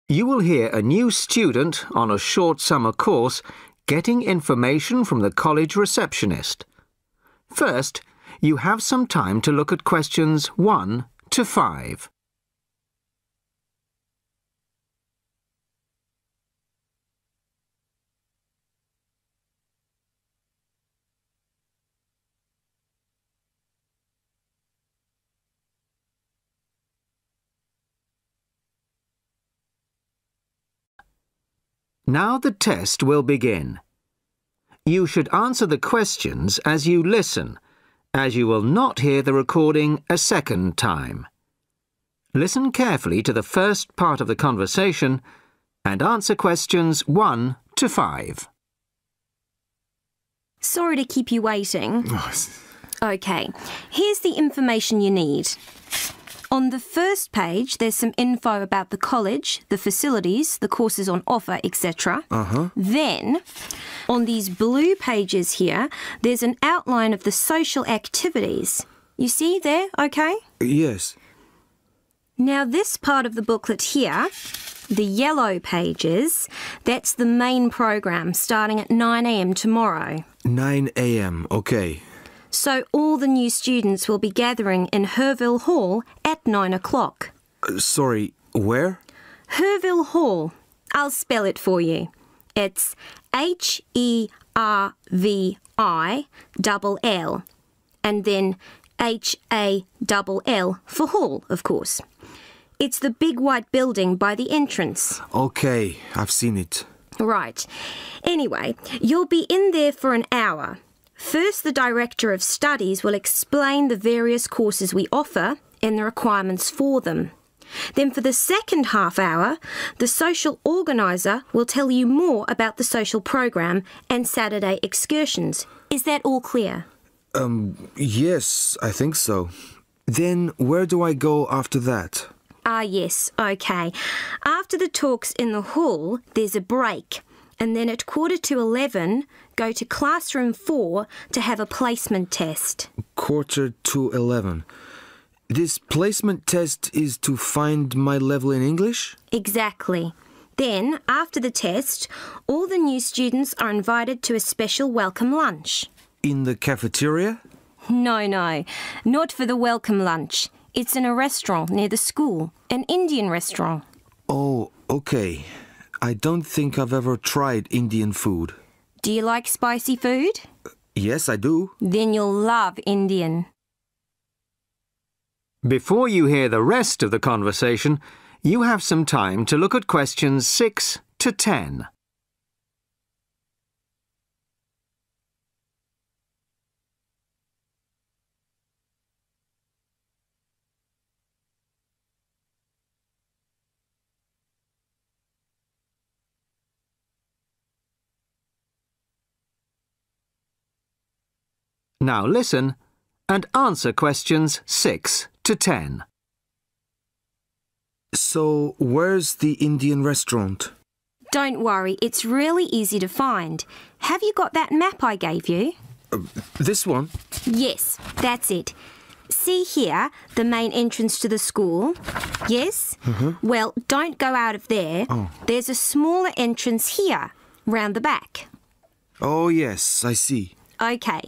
You will hear a new student on a short summer course getting information from the college receptionist. First, you have some time to look at questions 1 to 5. Now the test will begin. You should answer the questions as you listen, as you will not hear the recording a second time. Listen carefully to the first part of the conversation and answer questions 1 to 5. Sorry to keep you waiting. OK, here's the information you need. On the first page, there's some info about the college, the facilities, the courses on offer, etc. Then, on these blue pages here, there's an outline of the social activities. You see there, OK? Yes. Now, this part of the booklet here, the yellow pages, that's the main program starting at 9 a.m. tomorrow. 9 a.m., OK. So all the new students will be gathering in Herville Hall at 9 o'clock. Sorry, where? Herville Hall. I'll spell it for you. It's Hervill, and then Hall for hall, of course. It's the big white building by the entrance. OK, I've seen it. Right. Anyway, you'll be in there for an hour. First, the Director of Studies will explain the various courses we offer and the requirements for them. Then for the second half hour, the social organiser will tell you more about the social program and Saturday excursions. Is that all clear? Yes, I think so. Then where do I go after that? Yes, OK. After the talks in the hall, there's a break. And then at 11:15, go to classroom 4 to have a placement test. 11:45. This placement test is to find my level in English? Exactly. Then, after the test, all the new students are invited to a special welcome lunch. In the cafeteria? No, not for the welcome lunch. It's in a restaurant near the school, an Indian restaurant. Oh, OK. I don't think I've ever tried Indian food. Do you like spicy food? Yes, I do. Then you'll love Indian. Before you hear the rest of the conversation, you have some time to look at questions 6 to 10. Now listen and answer questions 6 to 10. So, where's the Indian restaurant? Don't worry, it's really easy to find. Have you got that map I gave you? This one? Yes, that's it. See here, the main entrance to the school? Yes? Well, don't go out of there. There's a smaller entrance here, round the back. Oh, yes, I see. OK,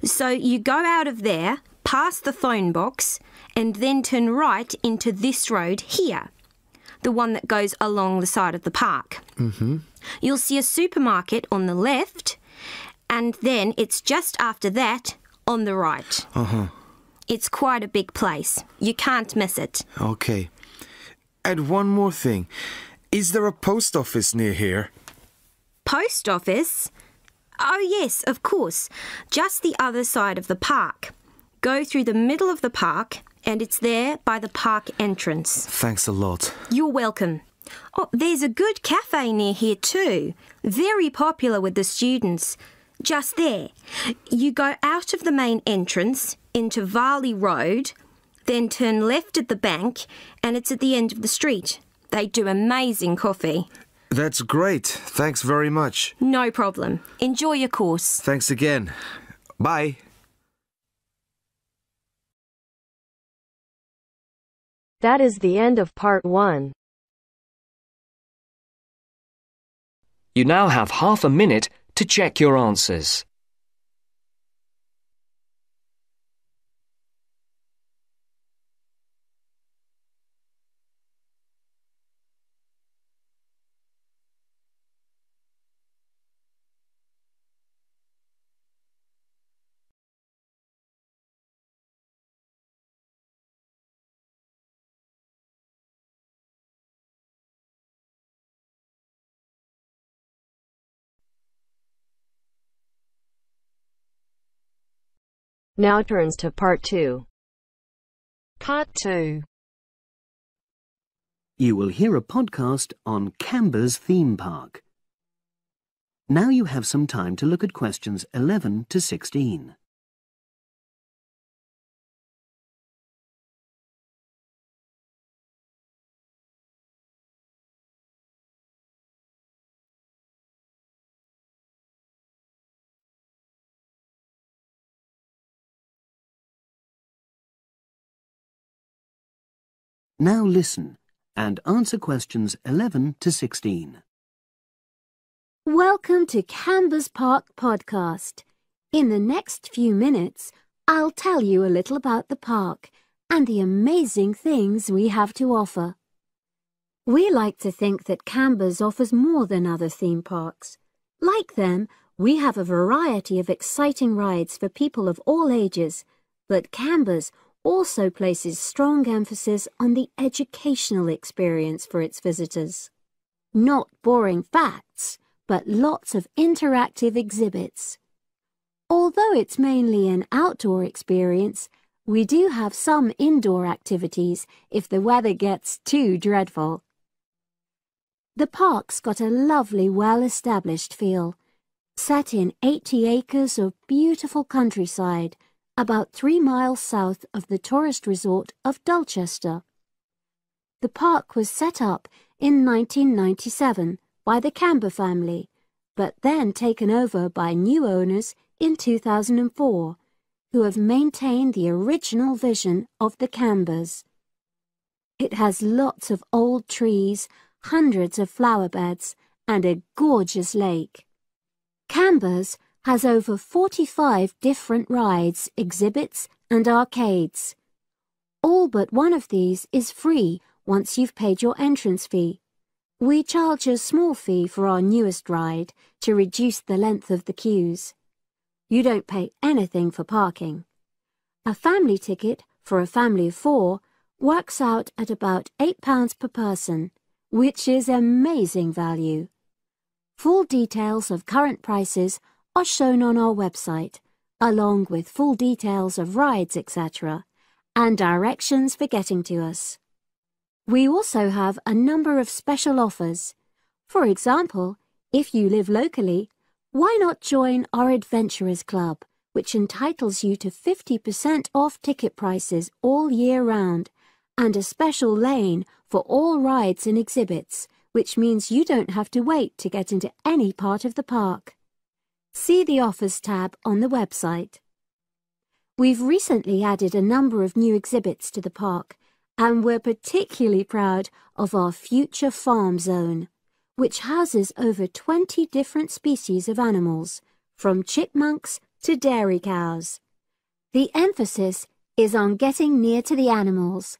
so you go out of there, past the phone box, and then turn right into this road here, the one that goes along the side of the park. You'll see a supermarket on the left, and then it's just after that on the right. It's quite a big place. You can't miss it. OK. And one more thing. Is there a post office near here? Post office? Oh, yes, of course. Just the other side of the park. Go through the middle of the park, and it's there by the park entrance. Thanks a lot. You're welcome. Oh, there's a good cafe near here too. Very popular with the students. Just there. You go out of the main entrance into Varley Road, then turn left at the bank, and it's at the end of the street. They do amazing coffee. That's great. Thanks very much. No problem. Enjoy your course. Thanks again. Bye. That is the end of part 1. You now have half a minute to check your answers. Now turns to Part 2. Part 2. You will hear a podcast on Canberra's theme park. Now you have some time to look at questions 11 to 16. Now listen and answer questions 11 to 16. Welcome to Canberra's Park podcast. In the next few minutes, I'll tell you a little about the park and the amazing things we have to offer. We like to think that Canberra's offers more than other theme parks. Like them, we have a variety of exciting rides for people of all ages, but Canberra's also places strong emphasis on the educational experience for its visitors. Not boring facts, but lots of interactive exhibits. Although it's mainly an outdoor experience, we do have some indoor activities if the weather gets too dreadful. The park's got a lovely, well-established feel, set in 80 acres of beautiful countryside, about 3 miles south of the tourist resort of Dulchester. The park was set up in 1997 by the Canberra family, but then taken over by new owners in 2004, who have maintained the original vision of the Canberras. It has lots of old trees, hundreds of flower beds, and a gorgeous lake. Canberra's has over 45 different rides, exhibits, and arcades. All but one of these is free once you've paid your entrance fee. We charge a small fee for our newest ride to reduce the length of the queues. You don't pay anything for parking. A family ticket for a family of 4 works out at about £8 per person, which is amazing value. Full details of current prices are shown on our website, along with full details of rides, etc., and directions for getting to us. We also have a number of special offers. For example, if you live locally, why not join our Adventurers Club, which entitles you to 50% off ticket prices all year round, and a special lane for all rides and exhibits, which means you don't have to wait to get into any part of the park. See the Offers tab on the website. We've recently added a number of new exhibits to the park, and we're particularly proud of our Future Farm Zone, which houses over 20 different species of animals, from chipmunks to dairy cows. The emphasis is on getting near to the animals.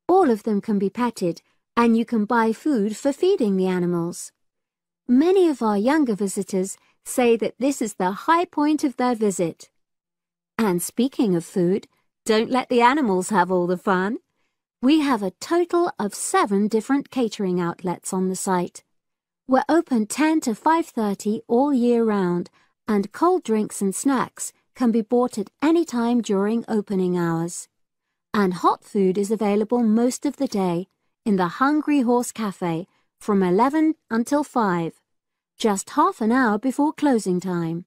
All of them can be petted, and you can buy food for feeding the animals. Many of our younger visitors say that this is the high point of their visit. And speaking of food, don't let the animals have all the fun. We have a total of 7 different catering outlets on the site. We're open 10 to 5:30 all year round, and cold drinks and snacks can be bought at any time during opening hours. And hot food is available most of the day in the Hungry Horse Cafe from 11 until 5, just half an hour before closing time.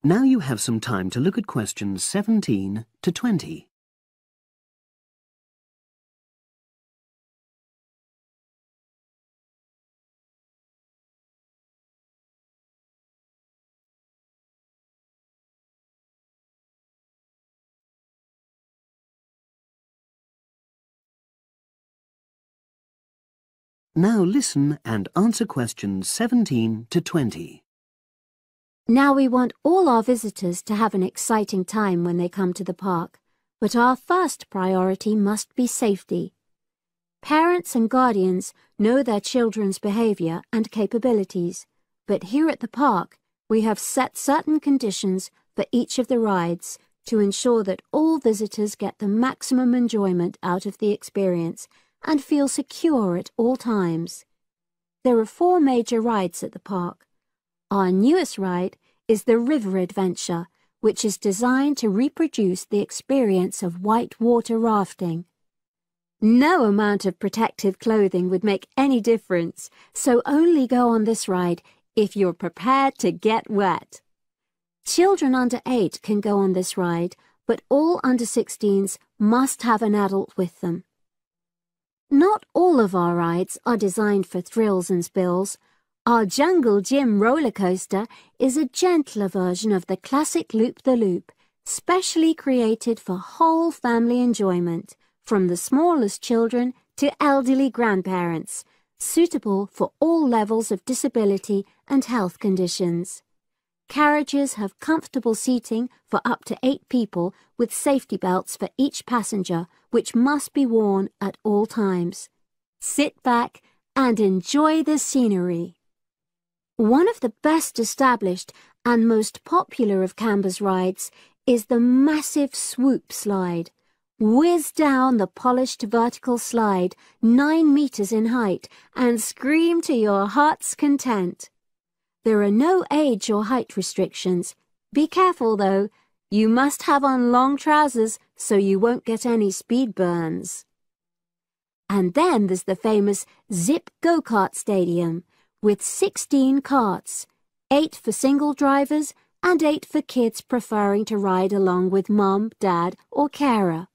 Now you have some time to look at questions 17 to 20. Now listen and answer questions 17 to 20. Now we want all our visitors to have an exciting time when they come to the park, but our first priority must be safety. Parents and guardians know their children's behaviour and capabilities, but here at the park we have set certain conditions for each of the rides to ensure that all visitors get the maximum enjoyment out of the experience and feel secure at all times. There are 4 major rides at the park. Our newest ride is the River Adventure, which is designed to reproduce the experience of whitewater rafting. No amount of protective clothing would make any difference, so only go on this ride if you're prepared to get wet. Children under 8 can go on this ride, but all under 16s must have an adult with them. Not all of our rides are designed for thrills and spills. Our Jungle Gym roller coaster is a gentler version of the classic Loop-the-Loop, specially created for whole family enjoyment, from the smallest children to elderly grandparents, suitable for all levels of disability and health conditions. Carriages have comfortable seating for up to 8 people with safety belts for each passenger, which must be worn at all times. Sit back and enjoy the scenery. One of the best established and most popular of Canberra's rides is the massive swoop slide. Whiz down the polished vertical slide 9 meters in height and scream to your heart's content. There are no age or height restrictions. Be careful though, you must have on long trousers so you won't get any speed burns. And then there's the famous Zip Go-Kart Stadium with 16 karts, 8 for single drivers and 8 for kids preferring to ride along with mum, dad or carer.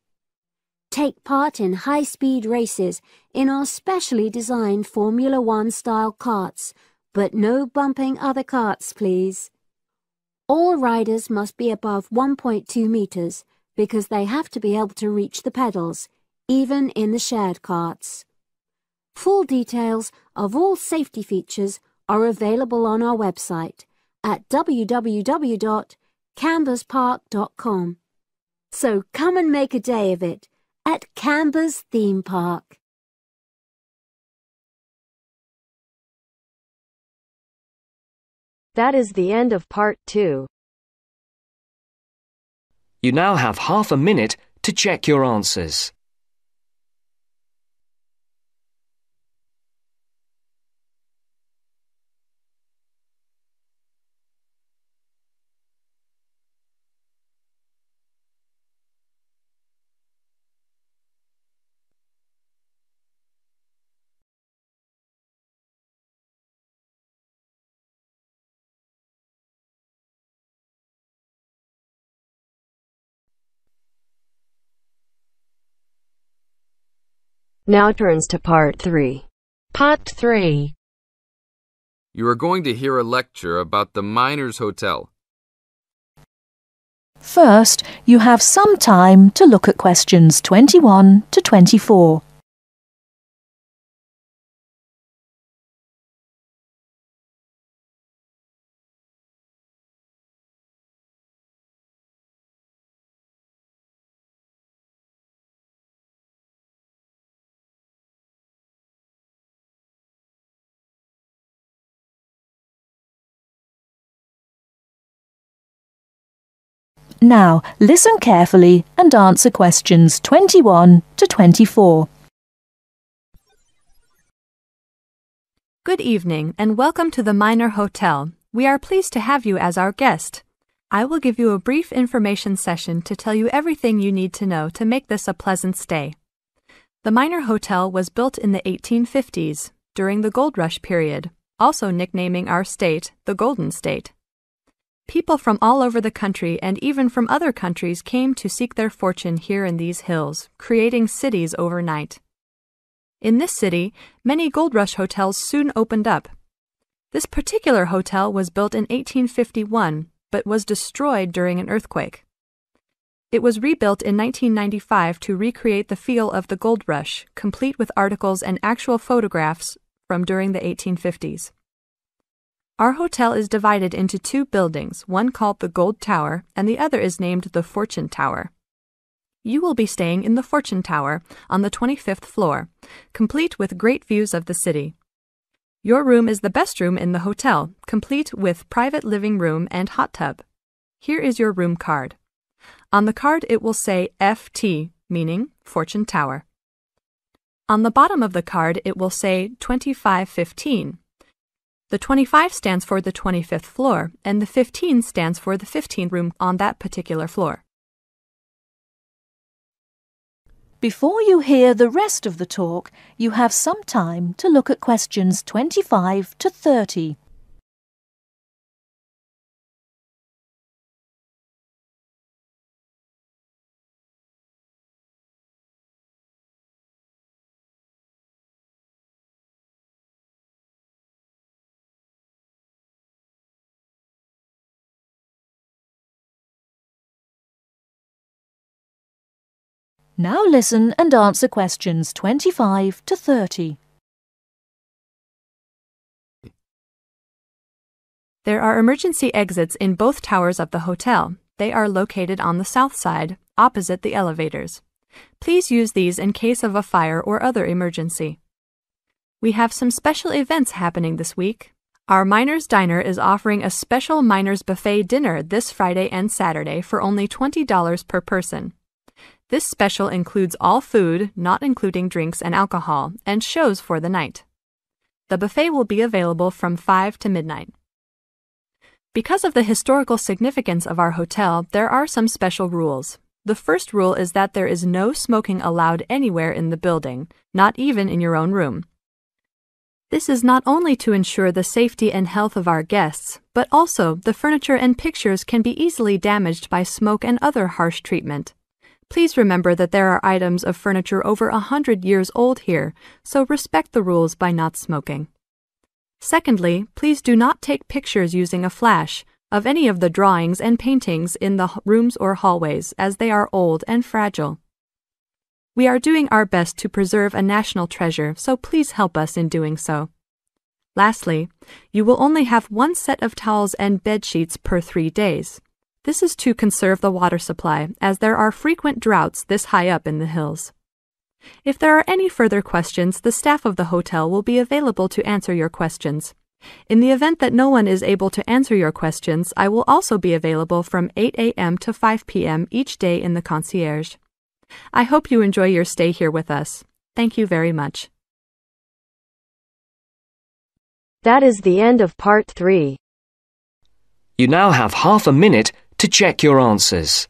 Take part in high-speed races in our specially designed Formula 1 style karts, but no bumping other karts, please. All riders must be above 1.2 meters because they have to be able to reach the pedals, even in the shared karts. Full details of all safety features are available on our website at www.canberraspark.com. So come and make a day of it at Canberra's theme park. That is the end of part 2. You now have half a minute to check your answers. Now turns to part 3. Part 3. You are going to hear a lecture about the Miners Hotel. First, you have some time to look at questions 21 to 24. Now, listen carefully and answer questions 21 to 24. Good evening and welcome to the Miner Hotel. We are pleased to have you as our guest. I will give you a brief information session to tell you everything you need to know to make this a pleasant stay. The Miner Hotel was built in the 1850s, during the Gold Rush period, also nicknaming our state the Golden State. People from all over the country and even from other countries came to seek their fortune here in these hills, creating cities overnight. In this city, many Gold Rush hotels soon opened up. This particular hotel was built in 1851, but was destroyed during an earthquake. It was rebuilt in 1995 to recreate the feel of the Gold Rush, complete with articles and actual photographs from during the 1850s. Our hotel is divided into two buildings, one called the Gold Tower and the other is named the Fortune Tower. You will be staying in the Fortune Tower on the 25th floor, complete with great views of the city. Your room is the best room in the hotel, complete with private living room and hot tub. Here is your room card. On the card it will say FT, meaning Fortune Tower. On the bottom of the card it will say 2515. The 25 stands for the 25th floor, and the 15 stands for the 15th room on that particular floor. Before you hear the rest of the talk, you have some time to look at questions 25 to 30. Now listen and answer questions 25 to 30. There are emergency exits in both towers of the hotel. They are located on the south side, opposite the elevators. Please use these in case of a fire or other emergency. We have some special events happening this week. Our Miners Diner is offering a special Miners Buffet dinner this Friday and Saturday for only $20 per person. This special includes all food, not including drinks and alcohol, and shows for the night. The buffet will be available from 5 to midnight. Because of the historical significance of our hotel, there are some special rules. The first rule is that there is no smoking allowed anywhere in the building, not even in your own room. This is not only to ensure the safety and health of our guests, but also the furniture and pictures can be easily damaged by smoke and other harsh treatment. Please remember that there are items of furniture over 100 years old here, so respect the rules by not smoking. Secondly, please do not take pictures using a flash of any of the drawings and paintings in the rooms or hallways, as they are old and fragile. We are doing our best to preserve a national treasure, so please help us in doing so. Lastly, you will only have one set of towels and bed sheets per 3 days. This is to conserve the water supply, as there are frequent droughts this high up in the hills. If there are any further questions, the staff of the hotel will be available to answer your questions. In the event that no one is able to answer your questions, I will also be available from 8 a.m. to 5 p.m. each day in the concierge. I hope you enjoy your stay here with us. Thank you very much. That is the end of part 3. You now have half a minute to check your answers.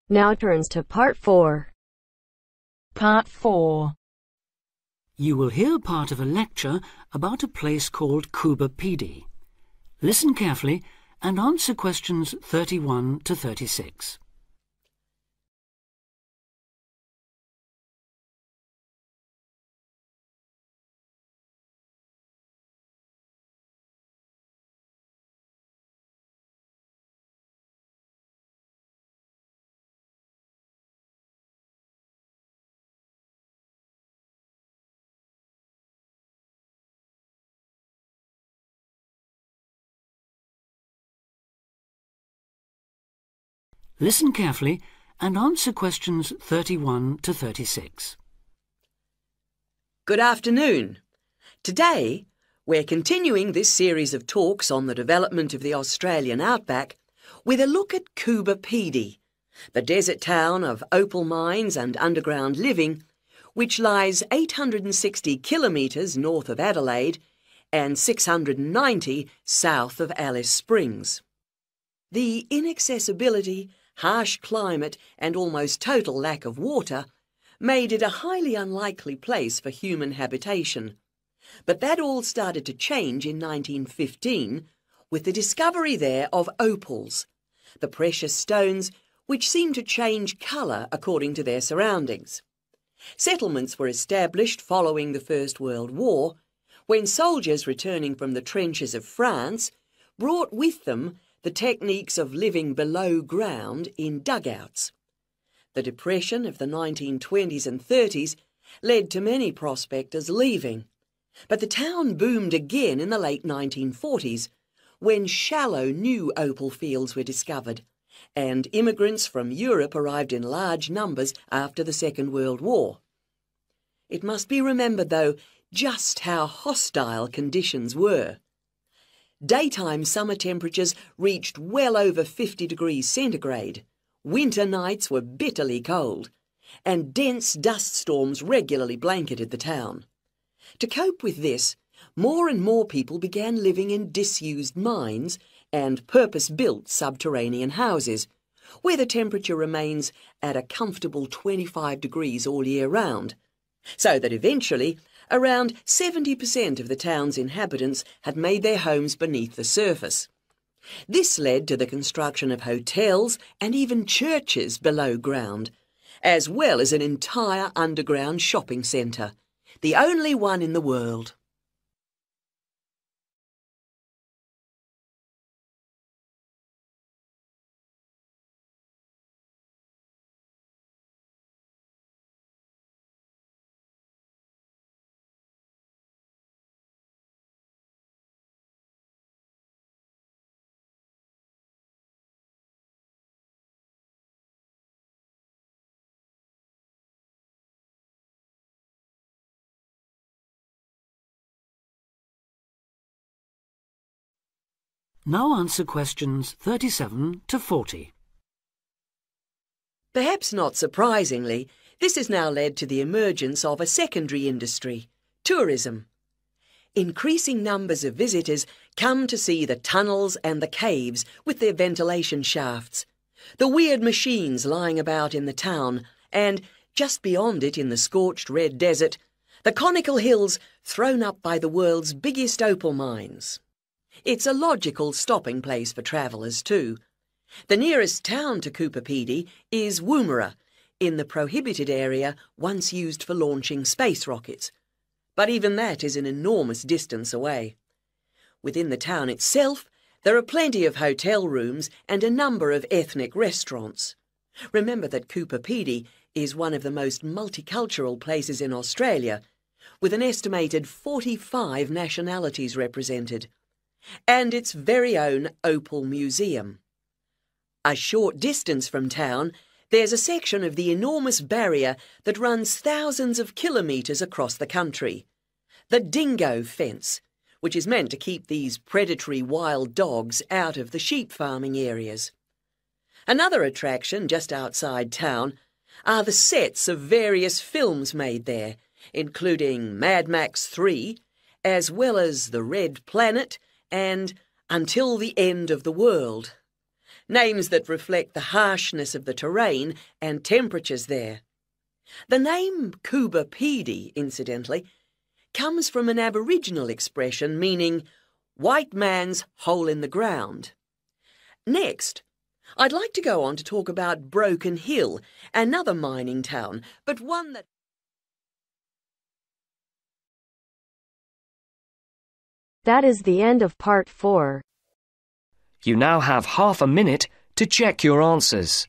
Now turns to part 4. Part 4. You will hear part of a lecture about a place called Quary. Listen carefully and answer questions 31 to 36. Listen carefully and answer questions 31 to 36. Good afternoon. Today, we're continuing this series of talks on the development of the Australian outback with a look at Quary, the desert town of opal mines and underground living, which lies 860 kilometres north of Adelaide and 690 south of Alice Springs. The inaccessibility, harsh climate and almost total lack of water made it a highly unlikely place for human habitation. But that all started to change in 1915 with the discovery there of opals, the precious stones which seem to change colour according to their surroundings. Settlements were established following the First World War, when soldiers returning from the trenches of France brought with them the techniques of living below ground in dugouts. The depression of the 1920s and 30s led to many prospectors leaving, but the town boomed again in the late 1940s, when shallow new opal fields were discovered, and immigrants from Europe arrived in large numbers after the Second World War. It must be remembered, though, just how hostile conditions were. Daytime summer temperatures reached well over 50 degrees centigrade, winter nights were bitterly cold, and dense dust storms regularly blanketed the town. To cope with this, more and more people began living in disused mines and purpose-built subterranean houses, where the temperature remains at a comfortable 25 degrees all year round, so that eventually around 70% of the town's inhabitants had made their homes beneath the surface. This led to the construction of hotels and even churches below ground, as well as an entire underground shopping centre, the only one in the world. Now answer questions 37 to 40. Perhaps not surprisingly, this has now led to the emergence of a secondary industry, tourism. Increasing numbers of visitors come to see the tunnels and the caves with their ventilation shafts, the weird machines lying about in the town, and, just beyond it in the scorched red desert, the conical hills thrown up by the world's biggest opal mines. It's a logical stopping place for travellers too. The nearest town to Coober Pedy is Woomera, in the prohibited area once used for launching space rockets. But even that is an enormous distance away. Within the town itself, there are plenty of hotel rooms and a number of ethnic restaurants. Remember that Coober Pedy is one of the most multicultural places in Australia, with an estimated 45 nationalities represented, and its very own Opal Museum. A short distance from town, there's a section of the enormous barrier that runs thousands of kilometres across the country, the dingo fence, which is meant to keep these predatory wild dogs out of the sheep farming areas. Another attraction just outside town are the sets of various films made there, including Mad Max 3, as well as The Red Planet and Until the End of the World. Names that reflect the harshness of the terrain and temperatures there. The name Coober Pedy, incidentally, comes from an Aboriginal expression meaning white man's hole in the ground. Next, I'd like to go on to talk about Broken Hill, another mining town, but one that... That is the end of part 4. You now have half a minute to check your answers.